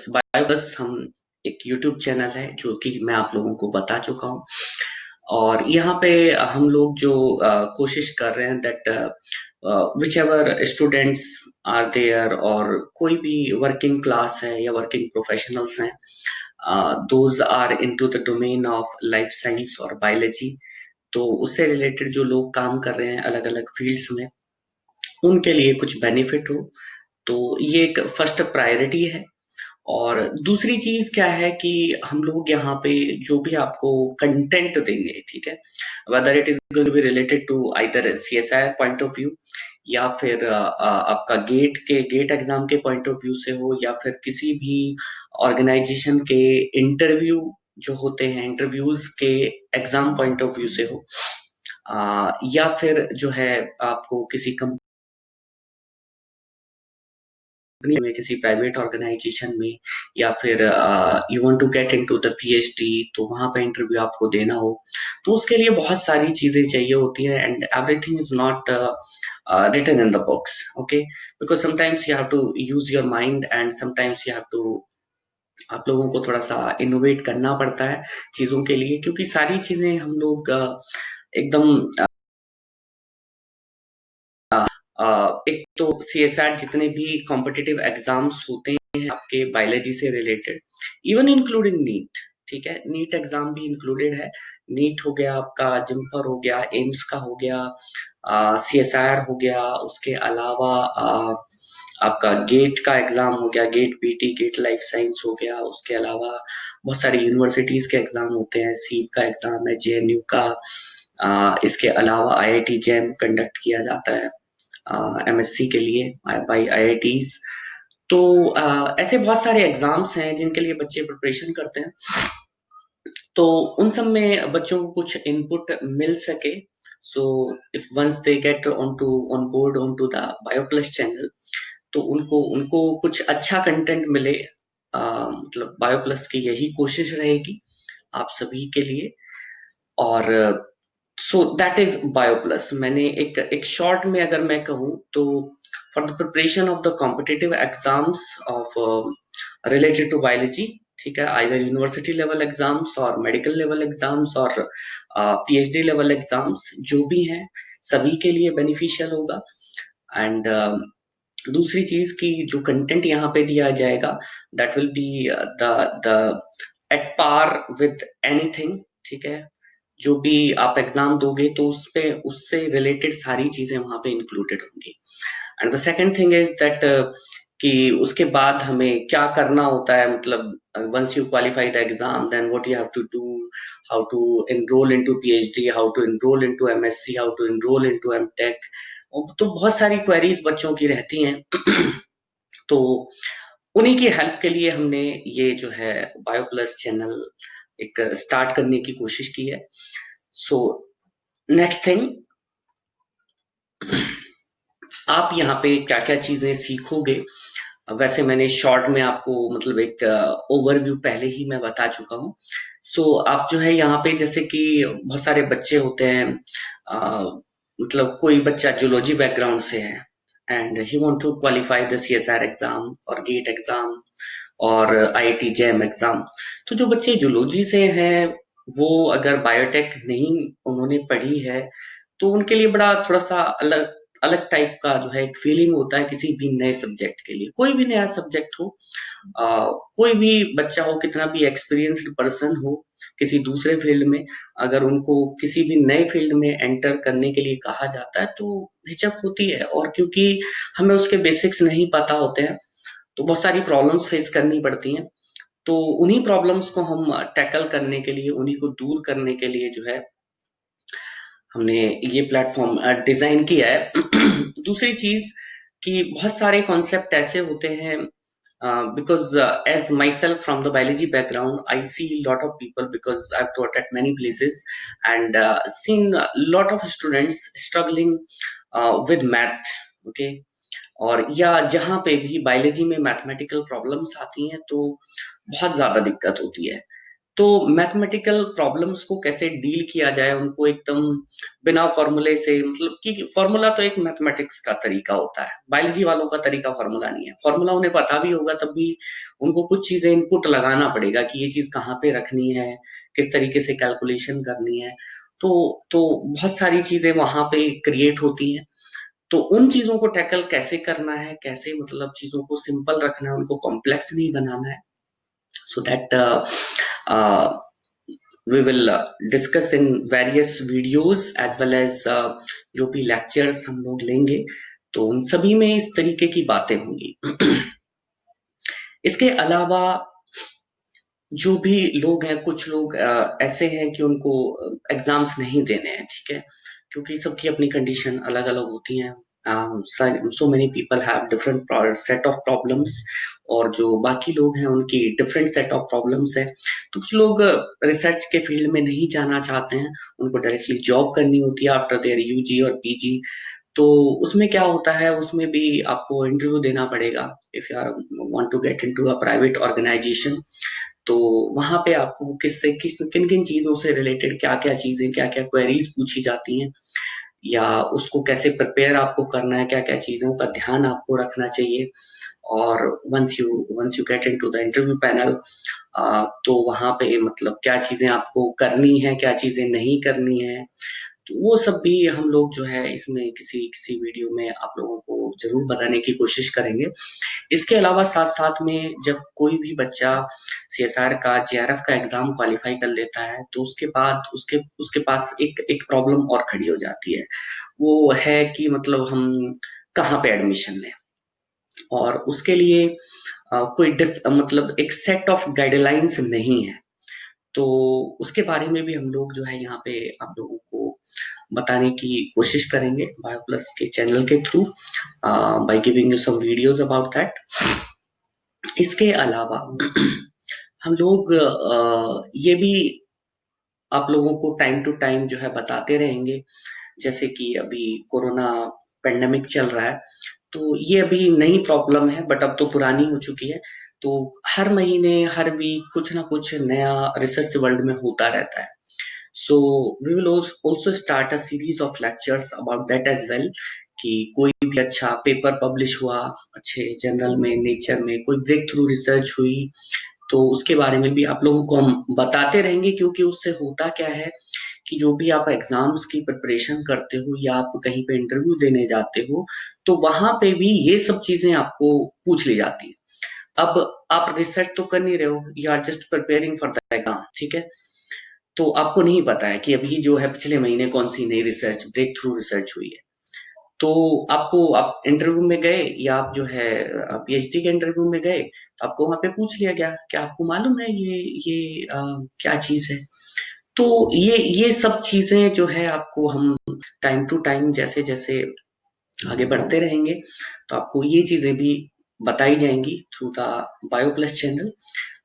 बायोप्लस। बायोप्लस हम एक YouTube channel है जो कि मैं आप लोगों को बता चुका हूँ। और यहाँ पे हम लोग जो कोशिश कर रहे हैं that whichever students are there और कोई भी वर्किंग क्लास है या वर्किंग प्रोफेशनल्स हैं, those are into the domain of life science और बायोलॉजी। तो उससे रिलेटेड जो लोग काम कर रहे हैं अलग अलग फील्ड्स में, उनके लिए कुछ बेनिफिट हो, तो ये एक फर्स्ट प्रायोरिटी है। और दूसरी चीज क्या है कि हम लोग यहाँ पे जो भी आपको कंटेंट देंगे, ठीक है, whether it is going to be related to either CSI point of view या फिर आपका गेट एग्जाम के पॉइंट ऑफ व्यू से हो, या फिर किसी भी ऑर्गेनाइजेशन के इंटरव्यू जो होते हैं, इंटरव्यूज के एग्जाम पॉइंट ऑफ व्यू से हो, या फिर जो है आपको किसी में, किसी प्राइवेट ऑर्गेनाइजेशन में, या फिर you want to get into the PhD, तो वहां पे इंटरव्यू आपको देना हो, तो उसके लिए बहुत सारी चीजें चाहिए होती है। And everything is not written in the books, okay, because sometimes you have to use your mind and sometimes you have to, आप लोगों को थोड़ा सा इनोवेट करना पड़ता है चीजों के लिए, क्योंकि सारी चीजें हम लोग एकदम एक तो सीएसआर जितने भी कॉम्पिटिटिव एग्जाम्स होते हैं आपके बायोलॉजी से रिलेटेड, इवन इंक्लूडिंग नीट, ठीक है, नीट एग्जाम भी इंक्लूडेड है। नीट हो गया आपका, जिम्पर हो गया, एम्स का हो गया, सीएसआर हो गया, उसके अलावा आपका गेट का एग्जाम हो गया, GATE PT, GATE life science हो गया, उसके अलावा बहुत सारी यूनिवर्सिटीज के एग्जाम होते हैं, सीप का एग्जाम है, जेएनयू का, इसके अलावा आईआईटी जैम कंडक्ट किया जाता है एमएससी के लिए बाई आईआईटीज। तो ऐसे बहुत सारे एग्जाम्स हैं जिनके लिए बच्चे प्रिपरेशन करते हैं, तो उन सब में बच्चों को कुछ इनपुट मिल सके। So if once they get on board on to the Bioplus channel, तो उनको उनको कुछ अच्छा कंटेंट मिले। मतलब बायोप्लस की यही कोशिश रहेगी आप सभी के लिए। और सो दैट इज बायोप्लस। मैंने एक शॉर्ट में अगर मैं कहूँ तो, for the preparation of the competitive exams of related to biology, ठीक है, आइदर यूनिवर्सिटी लेवल एग्जाम्स और मेडिकल लेवल एग्जाम्स और पीएचडी लेवल एग्जाम्स, जो भी हैं सभी के लिए बेनिफिशियल होगा। एंड दूसरी चीज की जो कंटेंट यहाँ पे दिया जाएगा, that will be the the at par with anything, ठीक है, जो भी आप एग्जाम दोगे तो उसपे उससे रिलेटेड सारी चीजें वहां पे इंक्लूडेड होंगी। And the second thing is that कि उसके बाद हमें क्या करना होता है, मतलब once you qualify the exam, then what you have to do, how to enrol into PhD, how to enrol into MSc, how to enrol into MTech. तो बहुत सारी क्वेरीज बच्चों की रहती हैं। तो उन्हीं की हेल्प के लिए हमने ये जो है बायोप्लस चैनल एक स्टार्ट करने की कोशिश की है। सो नेक्स्ट थिंग, आप यहाँ पे क्या क्या चीजें सीखोगे, वैसे मैंने शॉर्ट में आपको मतलब एक ओवरव्यू पहले ही मैं बता चुका हूँ। सो आप जो है यहाँ पे, जैसे कि बहुत सारे बच्चे होते हैं, मतलब कोई बच्चा जूलॉजी बैकग्राउंड से है and he want to qualify the CSR exam और गेट एग्जाम और आईआईटी जैम एग्जाम। तो जो बच्चे जूलॉजी से हैं, वो अगर बायोटेक नहीं उन्होंने पढ़ी है, तो उनके लिए बड़ा थोड़ा सा अलग अलग टाइप का जो है एक फीलिंग होता है किसी भी नए सब्जेक्ट के लिए। कोई भी नया सब्जेक्ट हो, कोई भी बच्चा हो, कितना भी एक्सपीरियंस्ड पर्सन हो किसी दूसरे फील्ड में, अगर उनको किसी भी नए फील्ड में एंटर करने के लिए कहा जाता है तो हिचक होती है। और क्योंकि हमें उसके बेसिक्स नहीं पता होते हैं, तो बहुत सारी प्रॉब्लम्स फेस करनी पड़ती हैं। तो उन्हीं प्रॉब्लम्स को हम टैकल करने के लिए, उन्हीं को दूर करने के लिए जो है हमने ये प्लेटफॉर्म डिजाइन किया है। दूसरी चीज कि बहुत सारे कॉन्सेप्ट ऐसे होते हैं, because as myself from the biology background, I see a lot of people, because I've taught at many places and seen a lot of students struggling with math, okay, और या जहाँ पे भी बायोलॉजी में mathematical problems आती हैं तो बहुत ज्यादा दिक्कत होती है। तो मैथमेटिकल प्रॉब्लम्स को कैसे डील किया जाए, उनको एकदम बिना फॉर्मूले से, मतलब कि फॉर्मूला तो एक मैथमेटिक्स का तरीका होता है, बायोलॉजी वालों का तरीका फॉर्मूला नहीं है। फॉर्मूला उन्हें पता भी होगा तब भी उनको कुछ चीजें इनपुट लगाना पड़ेगा कि ये चीज कहाँ पे रखनी है, किस तरीके से कैलकुलेशन करनी है। तो तो बहुत सारी चीजें वहां पे क्रिएट होती हैं। तो उन चीजों को टैकल कैसे करना है, कैसे मतलब चीजों को सिंपल रखना है, उनको कॉम्प्लेक्स नहीं बनाना है, so that we will discuss in various videos as well as जो भी लेक्चर्स हम लोग लेंगे तो उन सभी में इस तरीके की बातें होंगी। इसके अलावा जो भी लोग हैं, कुछ लोग ऐसे हैं कि उनको एग्जाम्स नहीं देने हैं, ठीक है, क्योंकि सबकी अपनी कंडीशन अलग अलग होती हैं। So many people have different set of problems, और जो बाकी लोग हैं उनकी डिफरेंट सेट ऑफ प्रॉब्लम्स है। तो कुछ लोग रिसर्च के फील्ड में नहीं जाना चाहते हैं, उनको डायरेक्टली जॉब करनी होती है आफ्टर देयर यूजी और पीजी। तो उसमें क्या होता है, उसमें भी आपको इंटरव्यू देना पड़ेगा if you are want to get into a private organisation. तो वहां पे आपको किन किन चीजों से रिलेटेड क्या क्या चीजें, क्या क्या क्वेरीज पूछी जाती हैं, या उसको कैसे प्रिपेयर आपको करना है, क्या क्या चीजों का ध्यान आपको रखना चाहिए। और once you get into the interview panel, तो वहां पे मतलब क्या चीजें आपको करनी है, क्या चीजें नहीं करनी है, तो वो सब भी हम लोग जो है इसमें किसी किसी वीडियो में आप लोगों को जरूर बताने की कोशिश करेंगे। इसके अलावा साथ साथ में जब कोई भी बच्चा सीएसआर का, जेआरएफ का एग्जाम क्वालिफाई कर लेता है, तो उसके बाद उसके उसके पास एक एक प्रॉब्लम और खड़ी हो जाती है। वो है कि मतलब हम कहाँ पे एडमिशन लें, और उसके लिए मतलब एक सेट ऑफ गाइडलाइंस नहीं है। तो उसके बारे में भी हम लोग जो है यहाँ पे आप लोगों को बताने की कोशिश करेंगे बायोप्लस के चैनल के through, by giving you some videos about that. इसके अलावा हम लोग ये भी आप लोगों को टाइम टू टाइम जो है बताते रहेंगे, जैसे कि अभी कोरोना पेंडेमिक चल रहा है, तो ये अभी नई प्रॉब्लम है बट अब तो पुरानी हो चुकी है। तो हर महीने, हर वीक कुछ ना कुछ नया रिसर्च वर्ल्ड में होता रहता है। So we will also start a series of lectures about that as well, कि कोई भी अच्छा पेपर पब्लिश हुआ अच्छे जर्नल में, नेचर में, कोई ब्रेक थ्रू रिसर्च हुई, तो उसके बारे में भी आप लोगों को हम बताते रहेंगे। क्योंकि उससे होता क्या है कि जो भी आप एग्जाम्स की प्रिपरेशन करते हो या आप कहीं पे इंटरव्यू देने जाते हो, तो वहां पे भी ये सब चीजें आपको पूछ ली जाती है। अब आप रिसर्च तो कर नहीं रहे हो, you are just preparing for the exam, ठीक है। तो आपको नहीं पता है कि अभी जो है पिछले महीने कौन सी नई रिसर्च, ब्रेक थ्रू रिसर्च हुई है। तो आप इंटरव्यू में गए या आप जो है पीएचडी के इंटरव्यू में गए, तो आपको वहां पे पूछ लिया गया क्या आपको मालूम है ये क्या चीज है। तो ये सब चीजें जो है आपको हम टाइम टू टाइम जैसे जैसे आगे बढ़ते रहेंगे, तो आपको ये चीजें भी बताई जाएंगी थ्रू द बायोप्लस चैनल।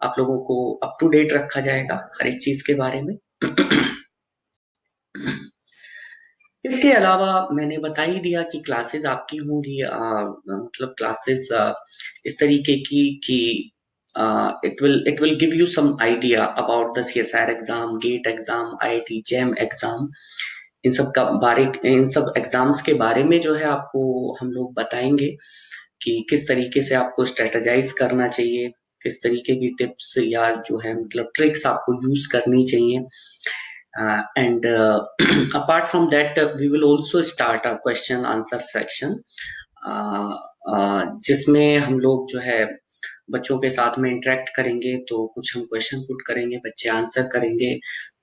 आप लोगों को अप टू डेट रखा जाएगा हर एक चीज के बारे में। इसके अलावा मैंने बता ही दिया कि क्लासेस आपकी होंगी, मतलब क्लासेस इस तरीके की कि it will give you some idea about the CSR exam, GATE exam, IIT JAM exam. इन सब एग्जाम्स के बारे में जो है आपको हम लोग बताएंगे कि किस तरीके से आपको स्ट्रेटेजाइज करना चाहिए, किस तरीके की टिप्स या जो है मतलब ट्रिक्स आपको यूज करनी चाहिए। And apart from that, we will also start a question answer section, uh, जिसमें हम लोग जो है बच्चों के साथ में इंटरेक्ट करेंगे, तो कुछ हम क्वेश्चन पुट करेंगे, बच्चे आंसर करेंगे।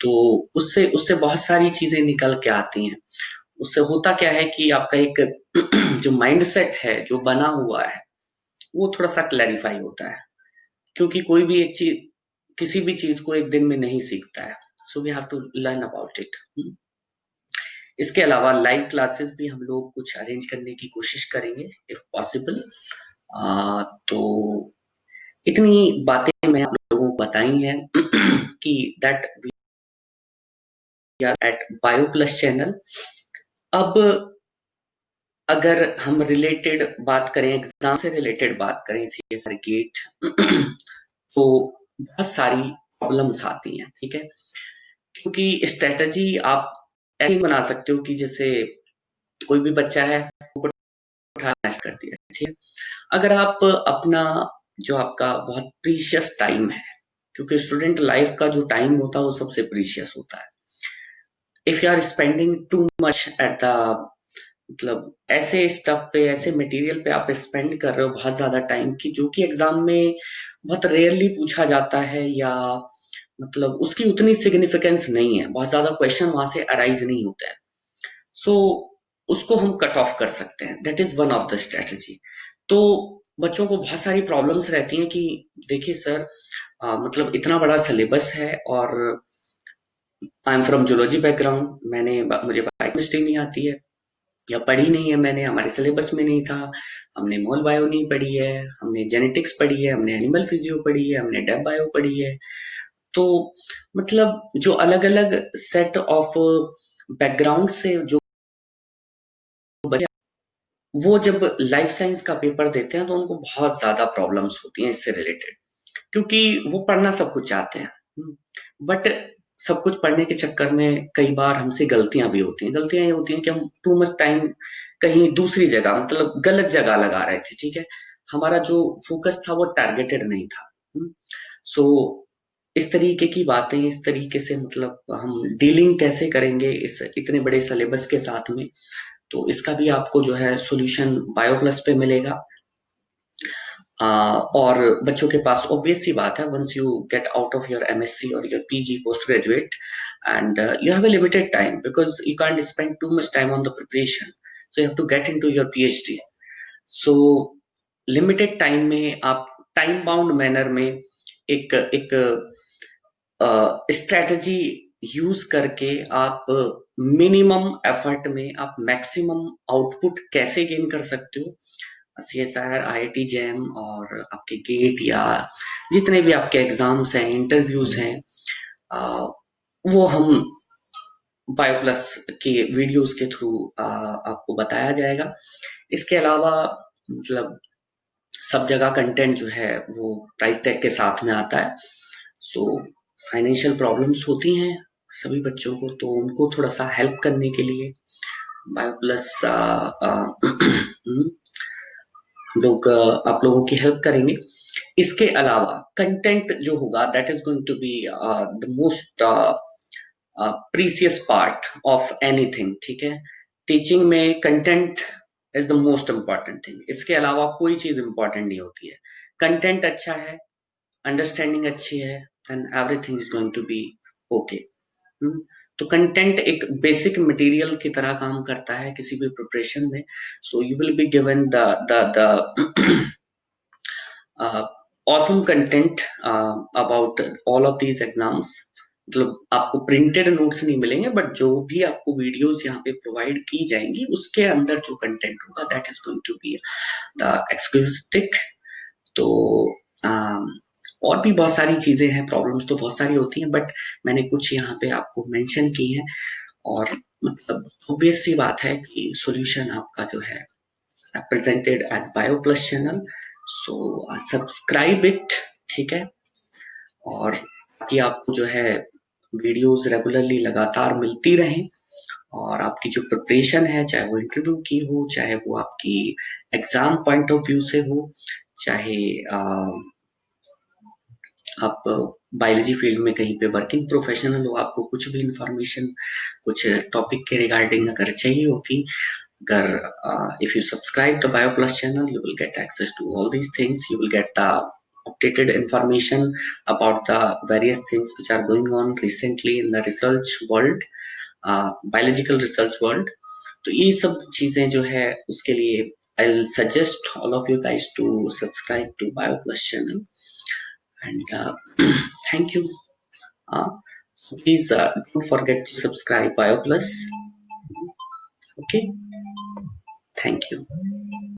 तो उससे उससे बहुत सारी चीजें निकल के आती हैं। उससे होता क्या है कि आपका एक जो माइंडसेट है जो बना हुआ है, वो थोड़ा सा क्लैरिफाई होता है। क्योंकि कोई भी एक चीज, किसी भी चीज को एक दिन में नहीं सीखता है। So we have to learn about it. इसके अलावा लाइव क्लासेस भी हम लोग कुछ अरेंज करने की कोशिश करेंगे इफ पॉसिबल। तो इतनी बातें मैं आप लोगों को बताई हैं कि that we are at Bioplus channel. अब अगर हम रिलेटेड बात करें, एग्जाम से रिलेटेड बात करें, सीएसआर गेट तो बहुत सारी प्रॉब्लम्स आती हैं, ठीक है? क्योंकि स्ट्रैटेजी आप ऐसे बना सकते हो कि जैसे कोई भी बच्चा है, वो उठाना कर दिया, ठीक है? अगर आप अपना जो आपका बहुत प्रीशियस टाइम है, क्योंकि स्टूडेंट लाइफ का जो टाइम होता है वो सबसे प्रीशियस होता है। If you are spending too much at the मतलब ऐसे स्टफ पे, ऐसे मटेरियल पे आप स्पेंड कर रहे हो बहुत ज्यादा टाइम की, जो कि एग्जाम में बहुत रेयरली पूछा जाता है, या मतलब उसकी उतनी सिग्निफिकेंस नहीं है, बहुत ज्यादा क्वेश्चन वहां से अराइज नहीं होता है। सो उसको हम कट ऑफ कर सकते हैं, that is one of the strategy. तो बच्चों को बहुत सारी प्रॉब्लम्स रहती हैं कि देखिए सर, मतलब इतना बड़ा सिलेबस है, और I am from zoology background, मुझे बायोकेमिस्ट्री नहीं आती है, या पढ़ी नहीं है मैंने, हमारे सिलेबस में नहीं था। हमने मोल बायो नहीं पढ़ी है, हमने जेनेटिक्स पढ़ी है, हमने एनिमल फिजियो पढ़ी है, हमने डेब बायो पढ़ी है। तो मतलब जो अलग अलग सेट ऑफ बैकग्राउंड से जो बच्चे, वो जब लाइफ साइंस का पेपर देते हैं तो उनको बहुत ज्यादा प्रॉब्लम्स होती हैं इससे रिलेटेड, क्योंकि वो पढ़ना सब कुछ चाहते हैं, बट सब कुछ पढ़ने के चक्कर में कई बार हमसे गलतियां भी होती हैं। गलतियां ये होती हैं कि हम टू मच टाइम कहीं दूसरी जगह, मतलब गलत जगह लगा रहे थे, ठीक है? हमारा जो फोकस था वो टारगेटेड नहीं था। सो इस तरीके की बातें, इस तरीके से मतलब हम डीलिंग कैसे करेंगे इस इतने बड़े सिलेबस के साथ में, तो इसका भी आपको जो है सॉल्यूशन बायोप्लस पे मिलेगा। और बच्चों के पास ऑब्वियस सी बात है, once you get out of your MSc और your PG post graduate, and you have a limited time, because you can't spend too much time on the preparation, so you have to get into your PhD. So limited time में आप time bound manner में एक एक strategy use करके आप minimum effort में आप maximum output कैसे गेन कर सकते हो, सीएसआईआर, आईआईटी जैम और आपके गेट, या जितने भी आपके एग्जाम्स हैं, इंटरव्यूज हैं, अ, वो हम बायोप्लस के वीडियोस के थ्रू आपको बताया जाएगा। इसके अलावा मतलब सब जगह कंटेंट जो है वो प्राइस टैग के साथ में आता है। सो फाइनेंशियल प्रॉब्लम्स होती हैं सभी बच्चों को, तो उनको थोड़ा सा हेल्प करने के लिए बायोप्लस हम लोग आप लोगों की हेल्प करेंगे। इसके अलावा कंटेंट जो होगा, that is going to be the most precious part of anything, ठीक है? टीचिंग में content is the most important thing, इसके अलावा कोई चीज इंपॉर्टेंट नहीं होती है। कंटेंट अच्छा है, अंडरस्टैंडिंग अच्छी है, then everything is going to be okay. तो कंटेंट एक बेसिक मटेरियल की तरह काम करता है किसी भी प्रिपरेशन में। So you will be given the awesome content about all of these exams। मतलब आपको प्रिंटेड नोट्स नहीं मिलेंगे, बट जो भी आपको वीडियोस यहाँ पे प्रोवाइड की जाएंगी उसके अंदर जो कंटेंट होगा, that is going to be the exclusive. तो अम, और भी बहुत सारी चीजें हैं, प्रॉब्लम्स तो बहुत सारी होती हैं, बट मैंने कुछ यहाँ पे आपको मेंशन की हैं। और मतलब ऑब्वियस सी बात है कि सॉल्यूशन आपका जो है presented as BioPlus channel, so subscribe it, ठीक है? और ताकि आपको जो है वीडियोस रेगुलरली लगातार मिलती रहें, और आपकी जो प्रिपरेशन है, चाहे वो इंटरव्यू की हो, चाहे वो आपकी एग्जाम पॉइंट ऑफ व्यू से हो, चाहे आप बायोलॉजी फील्ड में कहीं पे वर्किंग प्रोफेशनल हो, आपको कुछ भी इंफॉर्मेशन कुछ टॉपिक के रिगार्डिंग अगर चाहिए होगी, agar if you subscribe the BioPlus channel, you will get access to all these things. You will get the updated information about the various things which are going on recently in the research world, biological research world। तो ये सब चीजें जो है उसके लिए I'll suggest all of you guys to subscribe to BioPlus channel, and thank you। uh, please don't forget to subscribe BioPlus। Okay, thank you।